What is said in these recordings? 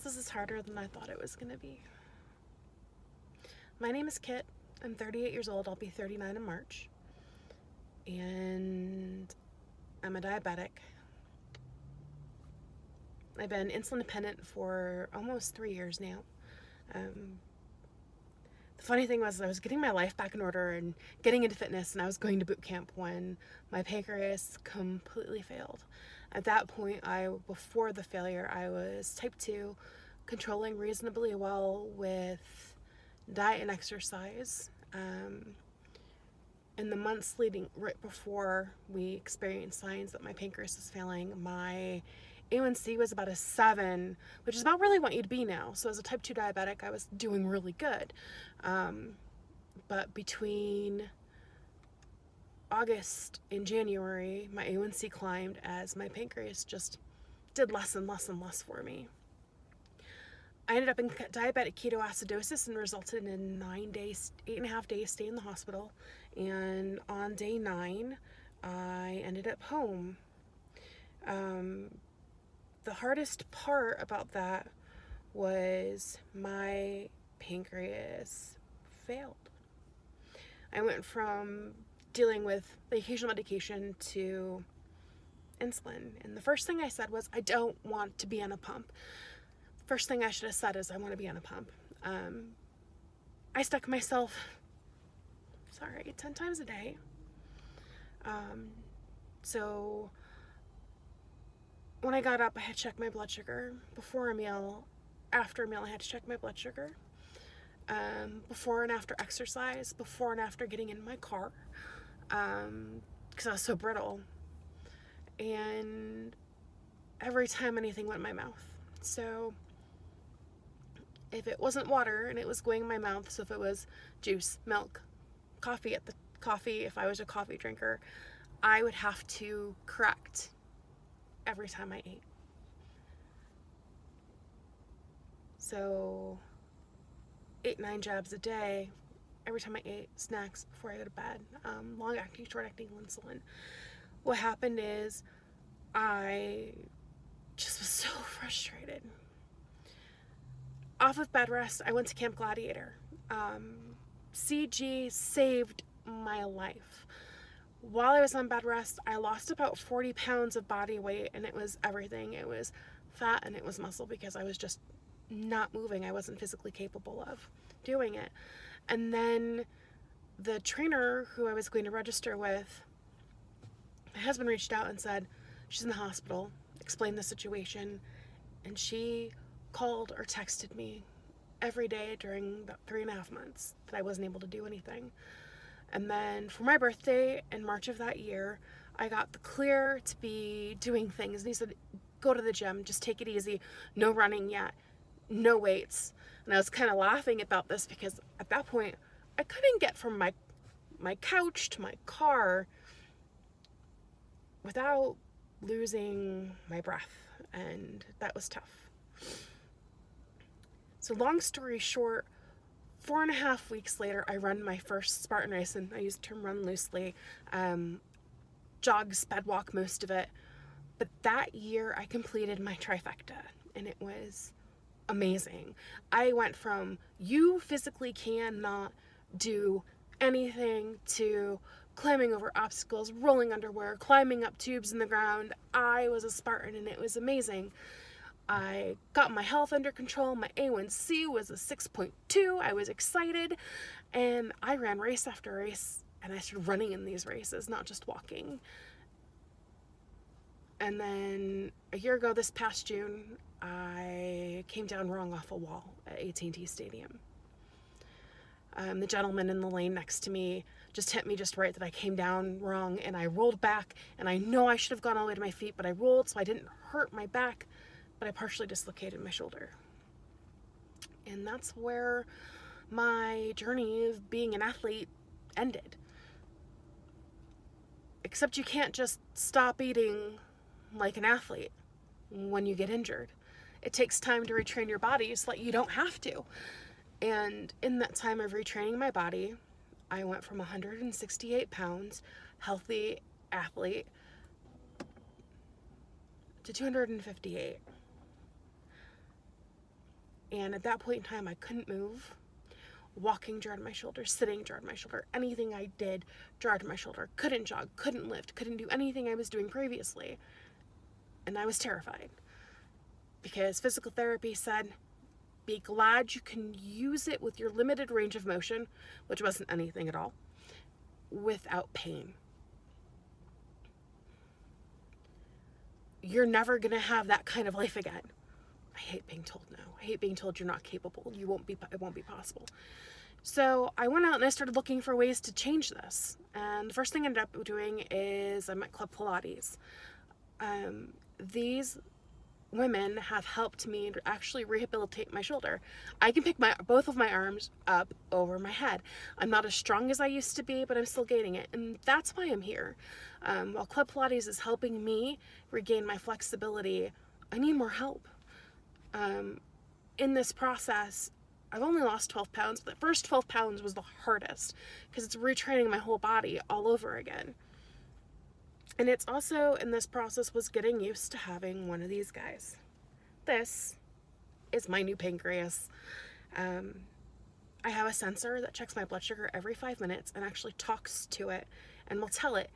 This is harder than I thought it was going to be. My name is Kit. I'm 38 years old. I'll be 39 in March. And I'm a diabetic. I've been insulin dependent for almost 3 years now. The funny thing was I was getting my life back in order and getting into fitness, and I was going to boot camp when my pancreas completely failed. At that point, before the failure, I was type 2, controlling reasonably well with diet and exercise. In the months leading right before we experienced signs that my pancreas was failing, my A1C was about a 7, which is about really what you'd be now. So as a type 2 diabetic, I was doing really good. But between August and January, my A1C climbed as my pancreas just did less and less and less for me. I ended up in diabetic ketoacidosis and resulted in 8.5 days stay in the hospital. And on day 9, I ended up home. The hardest part about that was my pancreas failed. I went from dealing with the occasional medication to insulin. And the first thing I said was, I don't want to be on a pump. First thing I should have said is, I want to be on a pump. I stuck myself, 10 times a day. So when I got up, I had to check my blood sugar. Before a meal, after a meal, I had to check my blood sugar. Before and after exercise, before and after getting in my car, because I was so brittle. And every time anything went in my mouth. So if it wasn't water and it was going in my mouth, so if it was juice, milk, coffee, if I was a coffee drinker, I would have to correct every time I ate. So 8-9 jabs a day every time I ate, snacks before I go to bed, long-acting, short-acting insulin. What happened is I just was so frustrated. Off of bed rest, I went to Camp Gladiator. CG saved my life. While I was on bed rest, I lost about 40 pounds of body weight, and it was everything. It was fat and it was muscle, because I was just not moving. I wasn't physically capable of doing it. And then the trainer who I was going to register with, my husband reached out and said, she's in the hospital, explained the situation, and she called or texted me every day during the 3.5 months that I wasn't able to do anything. And then for my birthday in March of that year, I got the clear to be doing things. And he said, go to the gym, just take it easy, no running yet, no weights. And I was kind of laughing about this because at that point, I couldn't get from my couch to my car without losing my breath, and that was tough. So long story short, 4.5 weeks later, I run my first Spartan race, and I use the term run loosely, jog, sped walk most of it. But that year I completed my trifecta, and it was amazing. I went from you physically cannot do anything to climbing over obstacles, rolling underwear, climbing up tubes in the ground. I was a Spartan, and it was amazing. I got my health under control. My A1C was a 6.2. I was excited, and I ran race after race, and I started running in these races, not just walking. And then a year ago, this past June, I came down wrong off a wall at AT&T Stadium. The gentleman in the lane next to me just hit me just right that I came down wrong, and I rolled back, and I know I should have gone all the way to my feet, but I rolled so I didn't hurt my back, but I partially dislocated my shoulder. And that's where my journey of being an athlete ended. Except you can't just stop eating like an athlete when you get injured. It takes time to retrain your body so that you don't have to. And in that time of retraining my body, I went from 168 pounds, healthy athlete, to 258. And at that point in time, I couldn't move. Walking jarred my shoulder, sitting jarred my shoulder, anything I did jarred my shoulder. Couldn't jog, couldn't lift, couldn't do anything I was doing previously. And I was terrified because physical therapy said, be glad you can use it with your limited range of motion, which wasn't anything at all, without pain. You're never going to have that kind of life again. I hate being told no. I hate being told you're not capable. It won't be possible. So I went out and I started looking for ways to change this. And the first thing I ended up doing is I'm at Club Pilates. These women have helped me to actually rehabilitate my shoulder. I can pick both of my arms up over my head. I'm not as strong as I used to be, but I'm still gaining it. And that's why I'm here. While Club Pilates is helping me regain my flexibility, I need more help. In this process, I've only lost 12 pounds, but the first 12 pounds was the hardest because it's retraining my whole body all over again. And it's also, in this process, was getting used to having one of these guys. This is my new pancreas. I have a sensor that checks my blood sugar every 5 minutes and actually talks to it and will tell it,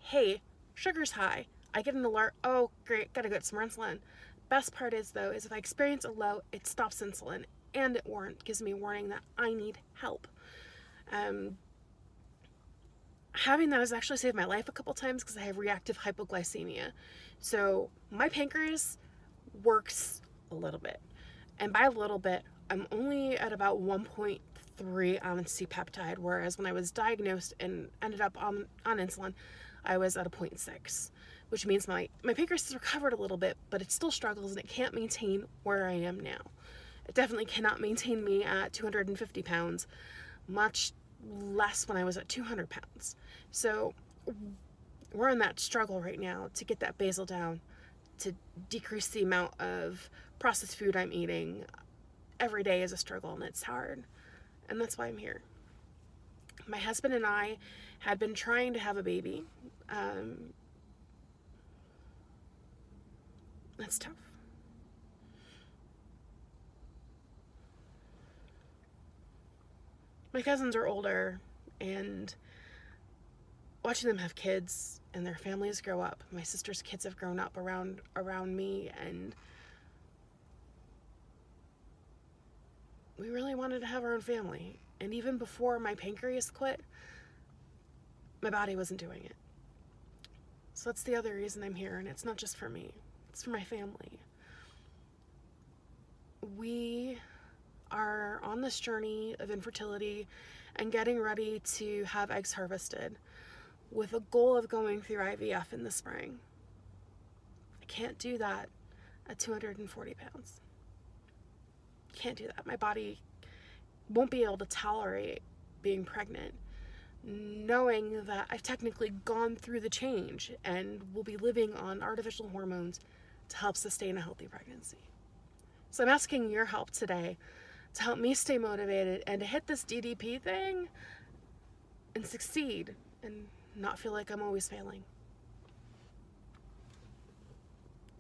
hey, sugar's high. I get an alert, oh, great, gotta get some insulin. Best part is, though, is if I experience a low, it stops insulin, and it gives me a warning that I need help. Having that has actually saved my life a couple times because I have reactive hypoglycemia. So my pancreas works a little bit. And by a little bit, I'm only at about 1.3 on C-peptide, whereas when I was diagnosed and ended up on insulin, I was at a 0.6, which means my pancreas has recovered a little bit, but it still struggles and it can't maintain where I am now. It definitely cannot maintain me at 250 pounds, much less when I was at 200 pounds. So we're in that struggle right now to get that basal down, to decrease the amount of processed food I'm eating. Every day is a struggle and it's hard. And that's why I'm here. My husband and I had been trying to have a baby. That's tough. My cousins are older, and watching them have kids and their families grow up. My sister's kids have grown up around me, and we really wanted to have our own family. And even before my pancreas quit, my body wasn't doing it. So that's the other reason I'm here, and it's not just for me. It's for my family. We are on this journey of infertility and getting ready to have eggs harvested with a goal of going through IVF in the spring. I can't do that at 240 pounds. Can't do that. My body won't be able to tolerate being pregnant, knowing that I've technically gone through the change and will be living on artificial hormones to help sustain a healthy pregnancy. So I'm asking your help today to help me stay motivated and to hit this DDP thing and succeed and not feel like I'm always failing.